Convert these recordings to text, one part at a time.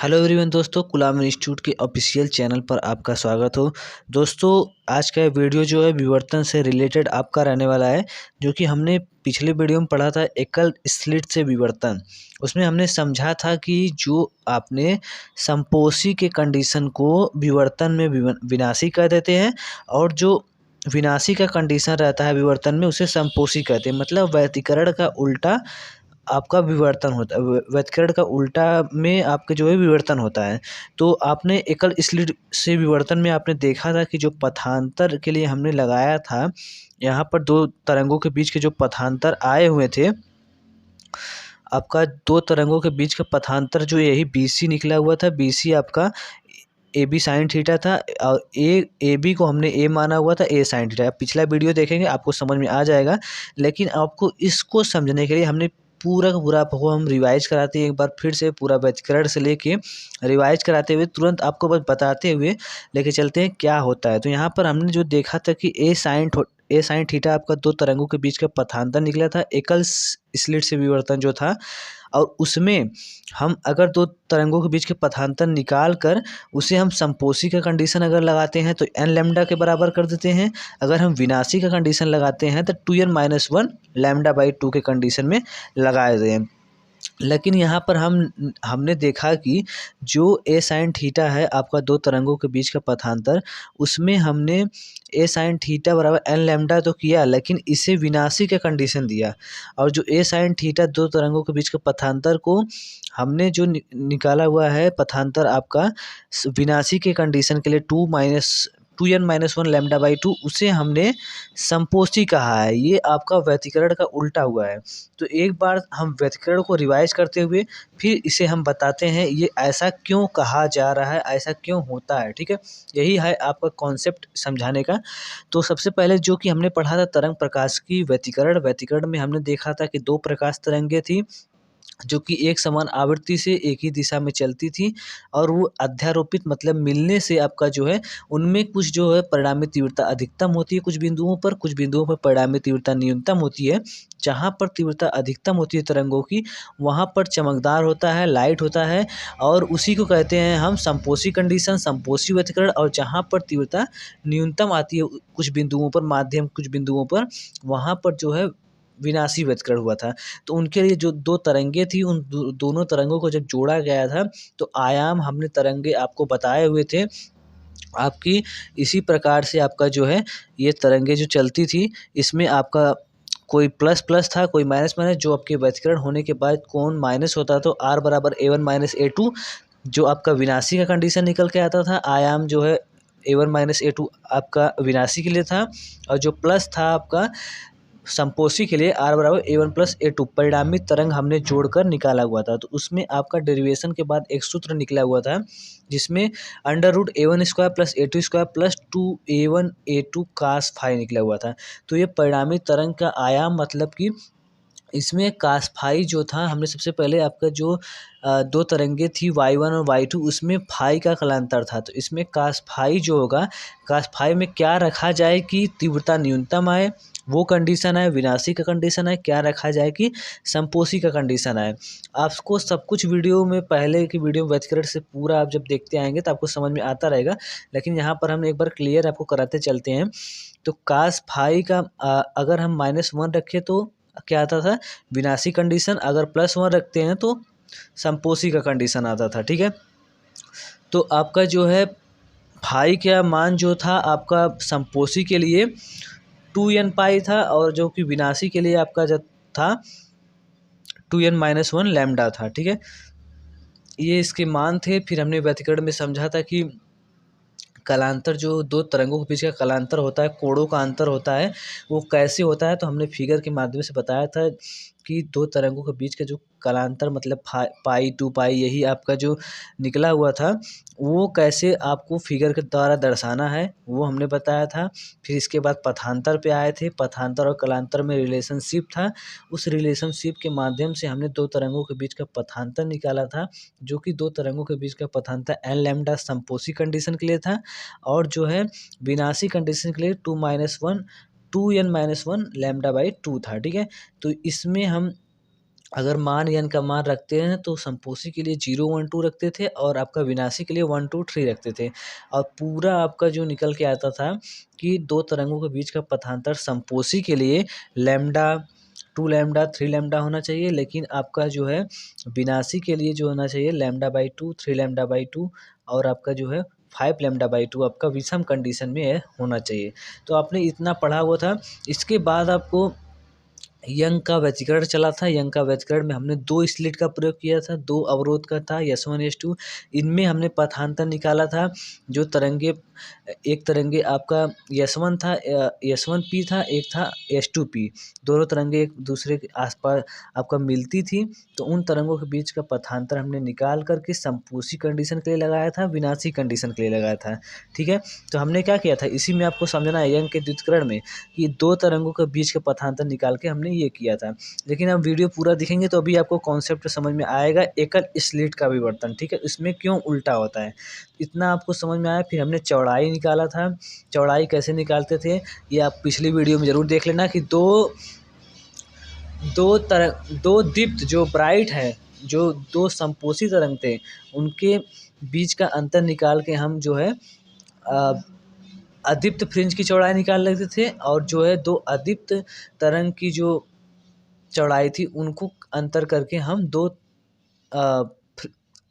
Hello everyone दोस्तों, गुलाम institute के official channel पर आपका स्वागत हो। दोस्तों, आज का वीडियो जो है विवर्तन से रिलेटेड आपका रहने वाला है, जो कि हमने पिछले वीडियो में पढ़ा था एकल स्लिट से विवर्तन। उसमें हमने समझा था कि जो आपने संपोषी के कंडीशन को विवर्तन में विनाशी कह देते हैं, और जो विनाशी का कंडीशन रहता है विवर्तन में उसे संपोषी कहते हैं। मतलब व्यतिकरण का उल्टा आपका विवर्तन होता है, व्यतिकरण का उल्टा में आपके जो है विवर्तन होता है। तो आपने एकल स्लिट से विवर्तन में आपने देखा था कि जो पथांतर के लिए हमने लगाया था, यहाँ पर दो तरंगों के बीच के जो पथांतर आए हुए थे, आपका दो तरंगों के बीच का पथांतर जो यही BC निकला हुआ था। BC आपका AB साइन थीटा था, और AB को हमने A माना हुआ था, A साइन थीटा। पिछला वीडियो देखेंगे आपको समझ में आ जाएगा, लेकिन आपको इसको समझने के लिए हमने पूरा का पूरा आपको हम रिवाइज कराते हैं। एक बार फिर से पूरा व्यतिकरण से लेके रिवाइज कराते हुए तुरंत आपको बस बताते हुए लेके चलते हैं क्या होता है। तो यहाँ पर हमने जो देखा था कि ए साइन थीटा आपका दो तरंगों के बीच का पथांतर निकला था, एकल स्लिट से विवर्तन जो था। और उसमें हम अगर दो तरंगों के बीच के पथांतर निकाल कर उसे हम संपोषी का कंडीशन अगर लगाते हैं तो n लैम्डा के बराबर कर देते हैं। अगर हम विनाशी का कंडीशन लगाते हैं तो 2n-1 λ/2 के कंडीशन में लगाए गए हैं। लेकिन यहाँ पर हमने देखा कि जो ए साइन थीटा है आपका दो तरंगों के बीच का पथांतर, उसमें हमने ए साइन थीटा बराबर एन लैम्डा तो किया, लेकिन इसे विनाशी का कंडीशन दिया। और जो ए साइन थीटा दो तरंगों के बीच के पथांतर को हमने जो निकाला हुआ है पथांतर आपका विनाशी के कंडीशन के लिए 2n-1 λ/2, उसे हमने संपोषी कहा है। ये आपका व्यतिकरण का उल्टा हुआ है। तो एक बार हम व्यतिकरण को रिवाइज करते हुए फिर इसे हम बताते हैं ये ऐसा क्यों कहा जा रहा है, ऐसा क्यों होता है। ठीक है, यही है आपका कॉन्सेप्ट समझाने का। तो सबसे पहले जो कि हमने पढ़ा था तरंग प्रकाश की व्यतिकरण में हमने देखा था कि दो प्रकाश तरंगे थी, जो कि एक समान आवृत्ति से एक ही दिशा में चलती थी, और वो अध्यारोपित मतलब मिलने से आपका जो है उनमें कुछ जो है परिणामी तीव्रता अधिकतम होती है, कुछ बिंदुओं पर परिणामी तीव्रता न्यूनतम होती है। जहाँ पर तीव्रता अधिकतम होती है तरंगों की, वहाँ पर चमकदार होता है, लाइट होता है, और उसी को कहते हैं हम संपोषी कंडीशन, संपोषी व्यतिकरण। और जहाँ पर तीव्रता न्यूनतम आती है कुछ बिंदुओं पर, माध्यम कुछ बिंदुओं पर, वहाँ पर जो है विनाशी व्यतिकरण हुआ था। तो उनके लिए जो दो तरंगे थी, उन दोनों तरंगों को जब जोड़ा गया था तो आयाम हमने तरंगे आपको बताए हुए थे आपकी। इसी प्रकार से आपका जो है ये तरंगे जो चलती थी, इसमें आपका कोई प्लस प्लस था, कोई माइनस माइनस। जो आपके व्यतिकरण होने के बाद कोण माइनस होता तो R बराबर A1-A2, जो आपका विनाशी का कंडीशन निकल के आता था। आयाम जो है A1-A2 आपका विनाशी के लिए था, और जो प्लस था आपका संपोषी के लिए R बराबर A1+A2 परिणामी तरंग हमने जोड़कर निकाला हुआ था। तो उसमें आपका डेरिवेशन के बाद एक सूत्र निकला हुआ था, जिसमें √A1² + A2² + 2A1A2 cos phi निकला हुआ था। तो ये परिणामी तरंग का आयाम, मतलब कि इसमें cos phi जो था, हमने सबसे पहले आपका जो दो तरंगे थी y1 और y2, उसमें phi का कलांतर था। तो इसमें cos phi जो होगा, cos phi में क्या रखा जाए कि तीव्रता न्यूनतम आए, वो कंडीशन है। विनाशी का कंडीशन है, क्या रखा जाए कि संपोषी का कंडीशन है। आपको सब कुछ वीडियो में, पहले की वीडियो व्यतिकरण से पूरा आप जब देखते आएंगे तो आपको समझ में आता रहेगा, लेकिन यहाँ पर हम एक बार क्लियर आपको कराते चलते हैं। तो cos phi का अगर हम -1 रखें तो क्या आता था, विनाशी कंडीशन। अगर +1 रखते हैं तो संपोषी का कंडीशन आता था। ठीक है, तो आपका जो है फाई का मान जो था आपका संपोषी के लिए 2n पाई था, और जो कि विनाशी के लिए आपका जब था 2n-1 लैम्डा था। ठीक है, ये इसके मान थे। फिर हमने व्यतिकरण में समझा था कि कलांतर, जो दो तरंगों के बीच का कलांतर होता है, कोणों का अंतर होता है, वो कैसे होता है। तो हमने फिगर के माध्यम से बताया था कि दो तरंगों के बीच का जो कलांतर, मतलब पाई 2 पाई, यही आपका जो निकला हुआ था, वो कैसे आपको फिगर के द्वारा दर्शाना है, वो हमने बताया था। फिर इसके बाद पथांतर पे आए थे। पथांतर और कलांतर में रिलेशनशिप था, उस रिलेशनशिप के माध्यम से हमने दो तरंगों के बीच का पथांतर निकाला था, जो कि दो तरंगों के बीच का पथांतर एन लैम्डा संपोषी कंडीशन के लिए था, और जो है विनाशी कंडीशन के लिए 2n-1 λ/2 था। ठीक है, तो इसमें हम अगर मान यन का मान रखते हैं तो संपोषी के लिए 0 1 2 रखते थे और आपका विनाशी के लिए 1 2 3 रखते थे। और पूरा आपका जो निकल के आता था कि दो तरंगों के बीच का पथांतर संपोषी के लिए लैम्डा 2 लैम्डा 3 लैम्डा होना चाहिए, लेकिन आपका जो है विनाशी के लिए जो होना चाहिए λ/2 3 λ/2 और आपका जो है 5 λ/2 आपका विषम कंडीशन में होना चाहिए। तो आपने इतना पढ़ा हुआ था। इसके बाद आपको यंग का व्यतिकरण चला था। यंग का व्यतिकरण में हमने 2 स्लिट का प्रयोग किया था, 2 अवरोध का था S1 S2। इनमें हमने पथांतर निकाला था। जो तरंगे एक तरंगे आपका S1 था, S1P था, एक था S2P। दोनों तरंगे एक दूसरे के आसपास आपका मिलती थी, तो उन तरंगों के बीच का पथांतर हमने निकाल करके संपोषी कंडीशन के लिए लगाया था, विनाशी कंडीशन के लिए लगाया था। ठीक है, तो हमने क्या किया था, इसी में आपको समझना है यंग के द्वितीकरण में कि 2 तरंगों के बीच का पथांतर निकाल के हमने ये किया था। लेकिन आप वीडियो पूरा दिखेंगे तो अभी आपको कॉन्सेप्ट समझ में आएगा एकल स्लिट का विवर्तन। ठीक है, इसमें क्यों उल्टा होता है इतना आपको समझ में आया। फिर हमने चौड़ाई निकाला था। चौड़ाई कैसे निकालते थे ये आप पिछली वीडियो में ज़रूर देख लेना कि दो दीप्त जो ब्राइट है, जो 2 संपोषी तरंग थे, उनके बीच का अंतर निकाल के हम जो है अदीप्त फ्रिंज की चौड़ाई निकाल लेते थे, और जो है 2 अदीप्त तरंग की जो चौड़ाई थी उनको अंतर करके हम 2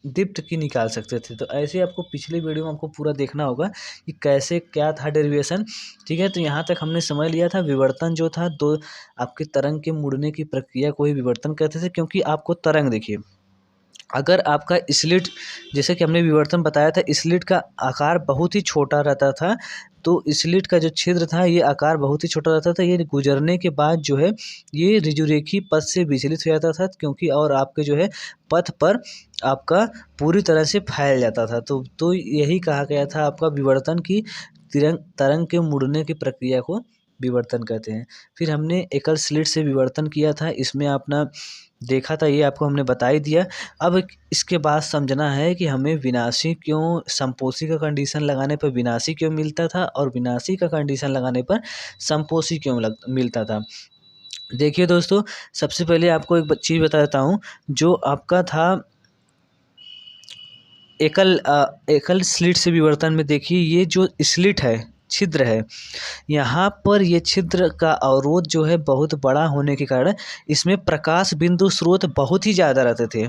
दीप्त की निकाल सकते थे। तो ऐसे आपको पिछली वीडियो में आपको पूरा देखना होगा कि कैसे क्या था डेरिवेशन। ठीक है, तो यहाँ तक हमने समझ लिया था। विवर्तन जो था, 2 आपके तरंग के मुड़ने की प्रक्रिया को ही विवर्तन कहते थे, क्योंकि आपको तरंग देखिए, अगर आपका स्लिट, जैसे कि हमने विवर्तन बताया था, स्लिट का आकार बहुत ही छोटा रहता था, तो स्लिट का जो छिद्र था ये आकार बहुत ही छोटा रहता था। ये गुजरने के बाद जो है ये ऋजुरेखी पथ से विचलित हो जाता था, क्योंकि और आपके जो है पथ पर आपका पूरी तरह से फैल जाता था। तो यही कहा गया था आपका विवर्तन की तरंग के मुड़ने की प्रक्रिया को विवर्तन कहते हैं। फिर हमने एकल स्लिट से विवर्तन किया था, इसमें अपना देखा था, ये आपको हमने बता ही दिया। अब इसके बाद समझना है कि हमें विनाशी क्यों, संपोषी का कंडीशन लगाने पर विनाशी क्यों मिलता था और विनाशी का कंडीशन लगाने पर संपोषी क्यों मिलता था। देखिए दोस्तों, सबसे पहले आपको एक चीज़ बता देता हूँ। जो आपका था एकल स्लिट से विवर्तन में, देखिए ये जो स्लिट है, छिद्र है, यहाँ पर ये छिद्र का अवरोध जो है बहुत बड़ा होने के कारण इसमें प्रकाश बिंदु स्रोत बहुत ही ज़्यादा रहते थे।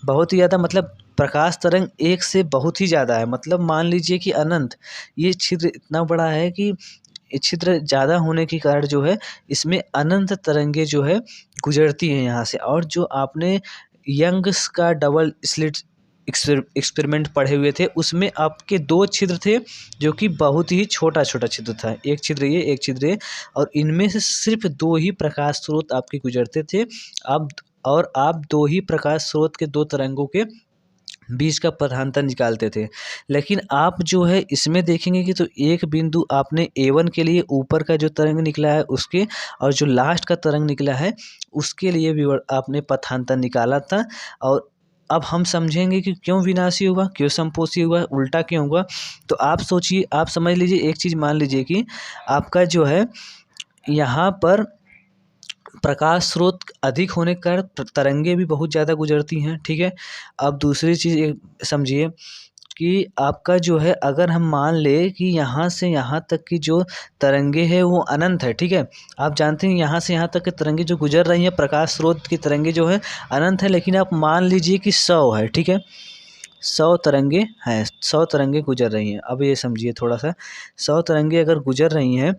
बहुत ही ज़्यादा मतलब प्रकाश तरंग एक से बहुत ही ज़्यादा है, मतलब मान लीजिए कि अनंत। ये छिद्र इतना बड़ा है कि ये छिद्र ज़्यादा होने के कारण जो है इसमें अनंत तरंगे जो है गुजरती हैं यहाँ से। और जो आपने यंग्स का डबल स्लिट एक्सपेरिमेंट पढ़े हुए थे, उसमें आपके 2 छिद्र थे जो कि बहुत ही छोटा छोटा छिद्र था। एक छिद्र ये, एक छिद्र ये, और इनमें से सिर्फ 2 ही प्रकाश स्रोत आपके गुजरते थे। आप 2 ही प्रकाश स्रोत के 2 तरंगों के बीच का पथांतर निकालते थे। लेकिन आप जो है इसमें देखेंगे कि तो एक बिंदु आपने A1 के लिए ऊपर का जो तरंग निकला है उसके, और जो लास्ट का तरंग निकला है उसके लिए भी आपने पथांतर निकाला था। और अब हम समझेंगे कि क्यों विनाशी हुआ, क्यों संपोषी हुआ, उल्टा क्यों हुआ। तो आप सोचिए, आप समझ लीजिए, एक चीज़ मान लीजिए कि आपका जो है यहाँ पर प्रकाश स्रोत अधिक होने के कारण तरंगे भी बहुत ज़्यादा गुजरती हैं। ठीक है, अब दूसरी चीज़ एक समझिए कि आपका जो है, अगर हम मान ले कि यहाँ से यहाँ तक की जो तरंगे हैं वो अनंत है। ठीक है, आप जानते हैं यहाँ से यहाँ तक के तरंगे जो गुजर रही हैं, प्रकाश स्रोत की तरंगे जो है अनंत है, लेकिन आप मान लीजिए कि 100 है। ठीक है, 100 तरंगे हैं, 100 तरंगे गुजर रही हैं। अब ये समझिए थोड़ा सा, 100 तरंगे अगर गुजर रही हैं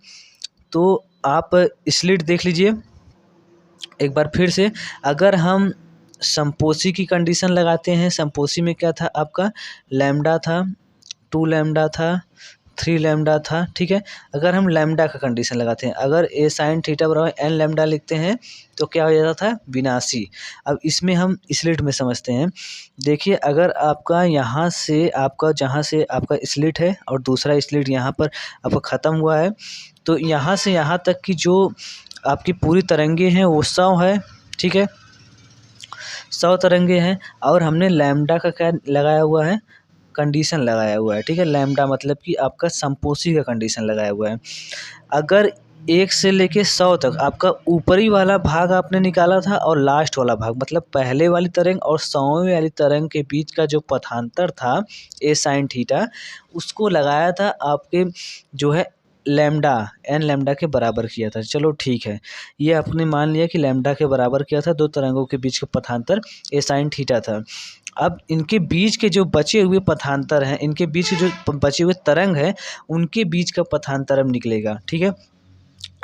तो आप स्लिट देख लीजिए एक बार फिर से। अगर हम संपोषी की कंडीशन लगाते हैं, संपोषी में क्या था आपका, लैम्डा था, 2 लैम्डा था, 3 लैम्डा था। ठीक है, अगर हम लैम्डा का कंडीशन लगाते हैं, अगर ए साइन थीटा बराबर n लैम्डा लिखते हैं तो क्या हो जाता था, विनाशी। अब इसमें हम स्लिट में समझते हैं। देखिए, अगर आपका यहाँ से आपका जहाँ से आपका स्लिट है और दूसरा स्लिट यहाँ पर आपका ख़त्म हुआ है, तो यहाँ से यहाँ तक की जो आपकी पूरी तरंगे हैं वो 100 है। ठीक है, 100 तरंगे हैं, और हमने लैम्डा का क्या लगाया हुआ है, कंडीशन लगाया हुआ है। ठीक है, लैम्डा मतलब कि आपका संपोषी का कंडीशन लगाया हुआ है। अगर 1 से लेके 100 तक आपका ऊपरी वाला भाग आपने निकाला था और लास्ट वाला भाग, मतलब पहले वाली तरंग और 100वीं वाली तरंग के बीच का जो पथांतर था ए साइन थीटा, उसको लगाया था आपके जो है लैम्डा, एन लैम्डा के बराबर किया था। चलो ठीक है, ये आपने मान लिया कि लैम्डा के बराबर किया था, दो तरंगों के बीच का पथांतर ए साइन थीटा था। अब इनके बीच के जो बचे हुए पथांतर हैं, इनके बीच के जो बचे हुए तरंग हैं, उनके बीच का पथांतर अब निकलेगा। ठीक है,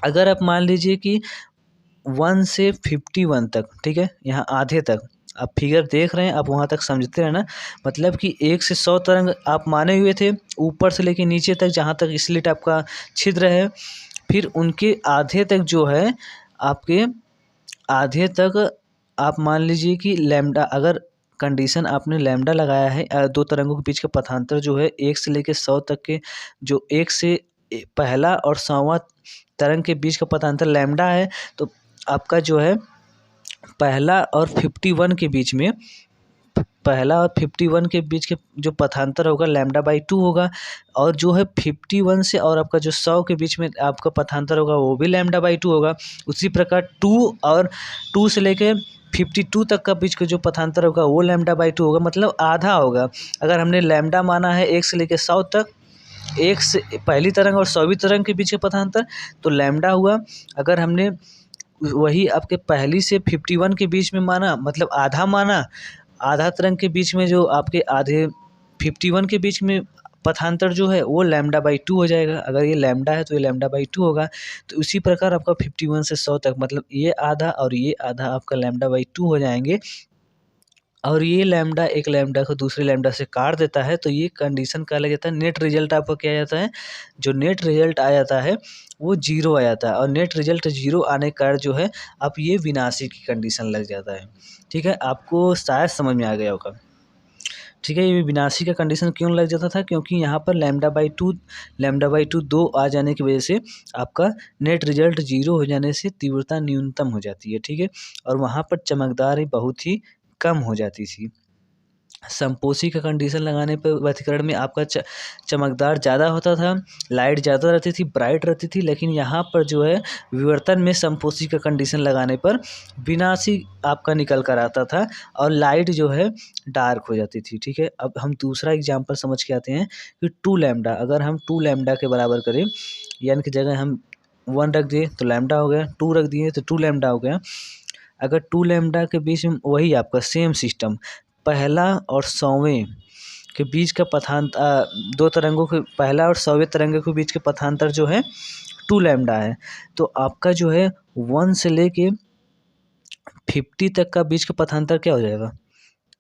अगर आप मान लीजिए कि 1 से 51 तक, ठीक है, यहाँ आधे तक आप फिगर देख रहे हैं, आप वहाँ तक समझते रहना। मतलब कि 1 से 100 तरंग आप माने हुए थे, ऊपर से लेके नीचे तक जहाँ तक स्लिट आपका छिद्र है, फिर उनके आधे तक जो है आपके आधे तक आप मान लीजिए कि लैम्डा, अगर कंडीशन आपने लैम्डा लगाया है, दो तरंगों के बीच का पथांतर जो है 1 से लेके 100 तक के, जो 1 से पहला और 100वां तरंग के बीच का पथांतर लैम्डा है, तो आपका जो है पहला और 51 के बीच में, पहला और 51 के बीच के जो पथांतर होगा लैम्डा बाई 2 होगा, और जो है 51 से और आपका जो 100 के बीच में आपका पथांतर होगा वो भी लैम्डा बाई 2 होगा। उसी प्रकार 2 और 2 से लेके 52 तक का बीच का जो पथांतर होगा वो लैम्डा बाई 2 होगा, मतलब आधा होगा। अगर हमने लैम्डा माना है 1 से लेके 100 तक, 1 से पहली तरंग और 100वीं तरंग के बीच का पथांतर, तो लैम्डा हुआ। अगर हमने वही आपके पहली से 51 के बीच में माना, मतलब आधा माना, आधा तरंग के बीच में जो आपके आधे 51 के बीच में पथांतर जो है वो लैम्डा बाई 2 हो जाएगा। अगर ये लैम्डा है तो ये लैम्डा बाई 2 होगा। तो उसी प्रकार आपका 51 से 100 तक, मतलब ये आधा और ये आधा आपका लैम्डा बाई 2 हो जाएंगे, और ये लैम्डा एक लैम्डा को दूसरे लैम्डा से काट देता है। तो ये कंडीशन क्या लग जाता है, नेट रिजल्ट आपका क्या आ जाता है, जो नेट रिजल्ट आ जाता है वो 0 आ जाता है। और नेट रिजल्ट 0 आने का जो है अब ये विनाशी की कंडीशन लग जाता है। ठीक है, आपको शायद समझ में आ गया होगा। ठीक है, ये विनाशी का कंडीशन क्यों लग जाता था, क्योंकि यहाँ पर लैम्डा बाई टू 2 आ जाने की वजह से आपका नेट रिजल्ट 0 हो जाने से तीव्रता न्यूनतम हो जाती है। ठीक है, और वहाँ पर चमकदारी बहुत ही कम हो जाती थी। संपोषी का कंडीशन लगाने पर व्यतिकरण में आपका चमकदार ज़्यादा होता था, लाइट ज़्यादा रहती थी, ब्राइट रहती थी। लेकिन यहाँ पर जो है विवर्तन में संपोषी का कंडीशन लगाने पर विनाशी आपका निकल कर आता था और लाइट जो है डार्क हो जाती थी। ठीक है, अब हम दूसरा एग्जाम्पल समझ के आते हैं कि 2 लैम्डा, अगर हम 2 लैम्डा के बराबर करें, यानी कि जगह हम 1 रख दिए तो लैम्डा हो गया, 2 रख दिए तो 2 लैम्डा हो गया। अगर 2 लैम्डा के बीच में वही आपका सेम सिस्टम, पहला और 100वें के बीच का दो तरंगों के पहला और 100वें तरंगों के बीच के पथांतर जो है 2 लैम्डा है, तो आपका जो है 1 से लेके 50 तक का बीच का पथांतर क्या हो जाएगा,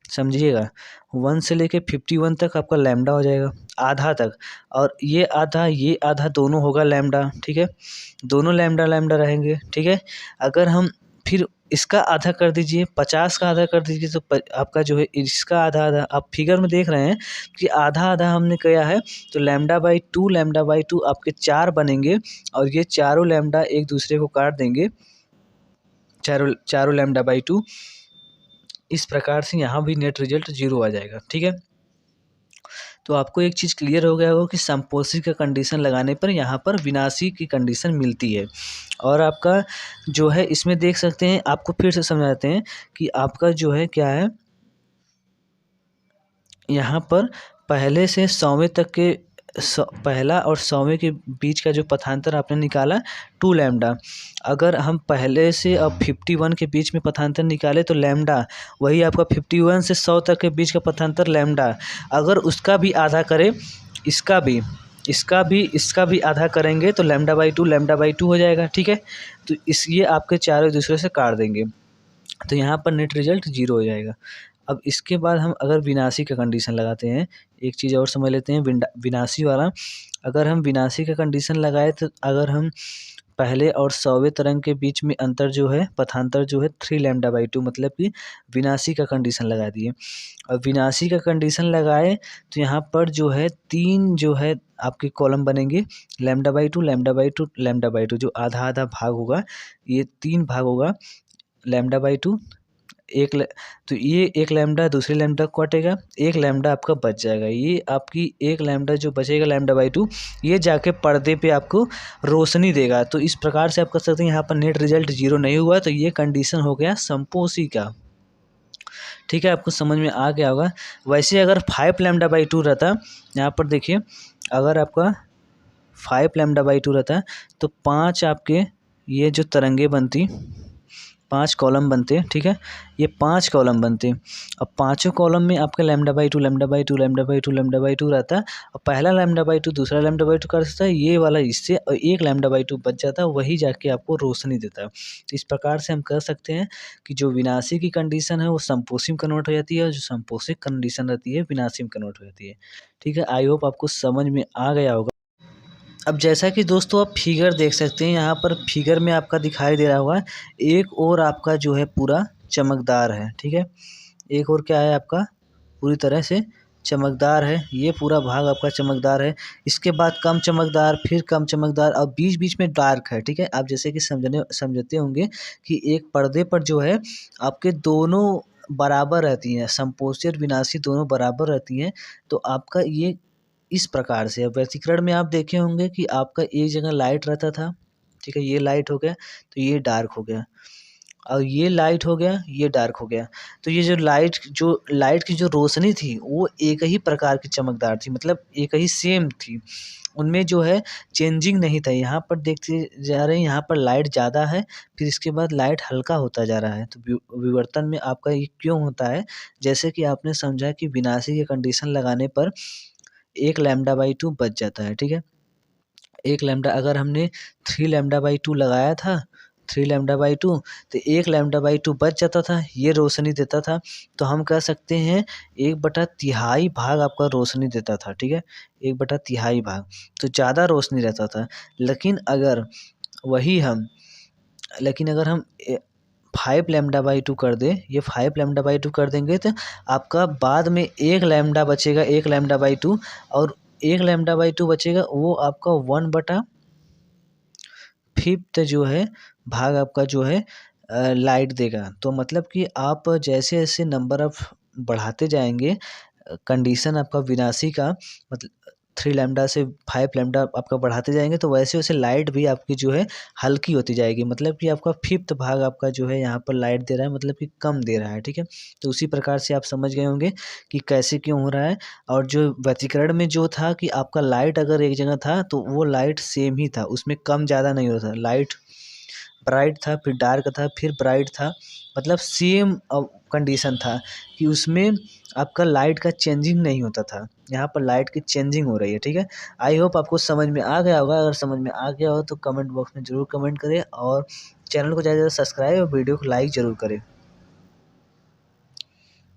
समझिएगा। 1 से लेके 51 तक आपका लैम्डा हो जाएगा, आधा तक, और ये आधा दोनों होगा लैम्डा। ठीक है, दोनों लैम्डा लैम्डा रहेंगे। ठीक है, अगर हम फिर इसका आधा कर दीजिए, 50 का आधा कर दीजिए, तो आपका जो है इसका आधा आधा, आप फिगर में देख रहे हैं कि आधा आधा हमने किया है, तो लैम्डा बाई टू आपके 4 बनेंगे, और ये चारों लैम्डा एक दूसरे को काट देंगे, चारों लैम्डा बाई 2। इस प्रकार से यहाँ भी नेट रिजल्ट 0 आ जाएगा। ठीक है, तो आपको एक चीज़ क्लियर हो गया होगा कि संपोषी का कंडीशन लगाने पर यहाँ पर विनाशी की कंडीशन मिलती है। और आपका जो है इसमें देख सकते हैं, आपको फिर से समझाते हैं कि आपका जो है क्या है, यहाँ पर पहले से 100वें तक के पहला और 100वें के बीच का जो पथांतर आपने निकाला 2 लैम्डा, अगर हम पहले से अब 51 के बीच में पथांतर निकाले तो लैम्डा, वही आपका 51 से 100 तक के बीच का पथांतर लैम्डा, अगर उसका भी आधा करें, इसका भी आधा करेंगे तो लैम्डा बाई टू हो जाएगा। ठीक है, तो ये आपके चारों एक दूसरे से काट देंगे, तो यहाँ पर नेट रिजल्ट 0 हो जाएगा। अब इसके बाद हम अगर विनाशी का कंडीशन लगाते हैं, एक चीज़ और समझ लेते हैं विनाशी वाला। अगर हम विनाशी का कंडीशन लगाए तो अगर हम पहले और 100वें तरंग के बीच में अंतर जो है पथांतर जो है 3 लैम्डा बाई 2, मतलब कि विनाशी का कंडीशन लगा दिए। अब विनाशी का कंडीशन लगाए तो यहाँ पर जो है 3 जो है आपके कॉलम बनेंगे, lambda by two lambda by two lambda by two, जो आधा आधा भाग होगा, ये 3 भाग होगा, लैम्डा बाई 2 एक ल तो ये एक लैम्ब्डा दूसरे लैम्ब्डा को काटेगा, एक लैम्ब्डा आपका बच जाएगा। ये आपकी एक लैम्ब्डा जो बचेगा लैम्ब्डा/2 ये जाके पर्दे पे आपको रोशनी देगा। तो इस प्रकार से आप कर सकते हैं। यहाँ पर नेट रिजल्ट 0 नहीं हुआ तो ये कंडीशन हो गया संपोषी का। ठीक है, आपको समझ में आ गया होगा। वैसे अगर 5 लैम्ब्डा/2 रहता, यहाँ पर देखिए, अगर आपका 5 लैम्ब्डा/2 रहता तो 5 आपके ये जो तरंगे बनती, 5 कॉलम बनते। ठीक है, ये 5 कॉलम बनते। अब पाँचों कॉलम में आपका लैम्ब्डा/2 लैम्ब्डा/2 लैम्ब्डा/2 लैम्ब्डा/2 रहता। और पहला लैम्ब्डा/2 दूसरा लैम्ब्डा/2 कर सकता है, ये वाला इससे, और एक लैम्ब्डा/2 बच जाता है, वही जाके आपको रोशनी देता है। तो इस प्रकार से हम कह सकते हैं कि जो विनाशी की कंडीशन है वो संपोषी में कन्वर्ट हो जाती है, और जो संपोषी कंडीशन रहती है विनाशी में कन्वर्ट हो जाती है। ठीक है, आई होप आपको समझ में आ गया होगा। अब जैसा कि दोस्तों आप फिगर देख सकते हैं, यहाँ पर फिगर में आपका दिखाई दे रहा होगा, एक और आपका जो है पूरा चमकदार है। ठीक है, एक और क्या है आपका पूरी तरह से चमकदार है, ये पूरा भाग आपका चमकदार है। इसके बाद कम चमकदार, फिर कम चमकदार, और बीच बीच में डार्क है। ठीक है, आप जैसे कि समझते होंगे कि एक पर्दे पर जो है आपके दोनों बराबर रहती हैं, संपोषी और विनाशी दोनों बराबर रहती हैं। तो आपका ये इस प्रकार से, अब व्यतिकरण में आप देखे होंगे कि आपका एक जगह लाइट रहता था। ठीक है, ये लाइट हो गया तो ये डार्क हो गया, और ये लाइट हो गया, ये डार्क हो गया। तो ये जो लाइट की जो रोशनी थी वो एक ही प्रकार की चमकदार थी, मतलब एक ही सेम थी, उनमें जो है चेंजिंग नहीं था। यहाँ पर देखते जा रहे हैं, यहाँ पर लाइट ज़्यादा है, फिर इसके बाद लाइट हल्का होता जा रहा है। तो विवर्तन में आपका ये क्यों होता है? जैसे कि आपने समझा कि विनाशी की कंडीशन लगाने पर एक लैम्ब्डा/2 बच जाता है। ठीक है, एक लैम्ब्डा अगर हमने 3 लैम्ब्डा/2 लगाया था, 3 लैम्ब्डा/2, तो एक लैम्ब्डा/2 बच जाता था, ये रोशनी देता था। तो हम कह सकते हैं 1/3 भाग आपका रोशनी देता था। ठीक है, 1/3 भाग, तो ज़्यादा रोशनी रहता था। लेकिन अगर वही हम लेकिन अगर हम 5 लैम्ब्डा/2 कर दें, ये 5 लैम्ब्डा/2 कर देंगे तो आपका बाद में एक लैम्ब्डा बचेगा, एक लैम्ब्डा/2, और एक लैम्ब्डा/2 बचेगा, वो आपका 1/5 जो है भाग आपका जो है लाइट देगा। तो मतलब कि आप जैसे जैसे नंबर ऑफ बढ़ाते जाएंगे, कंडीशन आपका विनाशी का, मतलब 3 लैम्ब्डा से 5 लैम्ब्डा आपका बढ़ाते जाएंगे, तो वैसे वैसे लाइट भी आपकी जो है हल्की होती जाएगी। मतलब कि आपका 5th भाग आपका जो है यहाँ पर लाइट दे रहा है, मतलब कि कम दे रहा है। ठीक है, तो उसी प्रकार से आप समझ गए होंगे कि कैसे क्यों हो रहा है। और जो व्यतिकरण में जो था कि आपका लाइट अगर एक जगह था तो वो लाइट सेम ही था, उसमें कम ज़्यादा नहीं होता। लाइट ब्राइट था, फिर डार्क था, फिर ब्राइट था, मतलब सेम कंडीशन था कि उसमें आपका लाइट का चेंजिंग नहीं होता था। यहाँ पर लाइट की चेंजिंग हो रही है। ठीक है, आई होप आपको समझ में आ गया होगा। अगर समझ में आ गया हो तो कमेंट बॉक्स में ज़रूर कमेंट करें, और चैनल को ज़्यादा से ज़्यादा सब्सक्राइब और वीडियो को लाइक ज़रूर करें।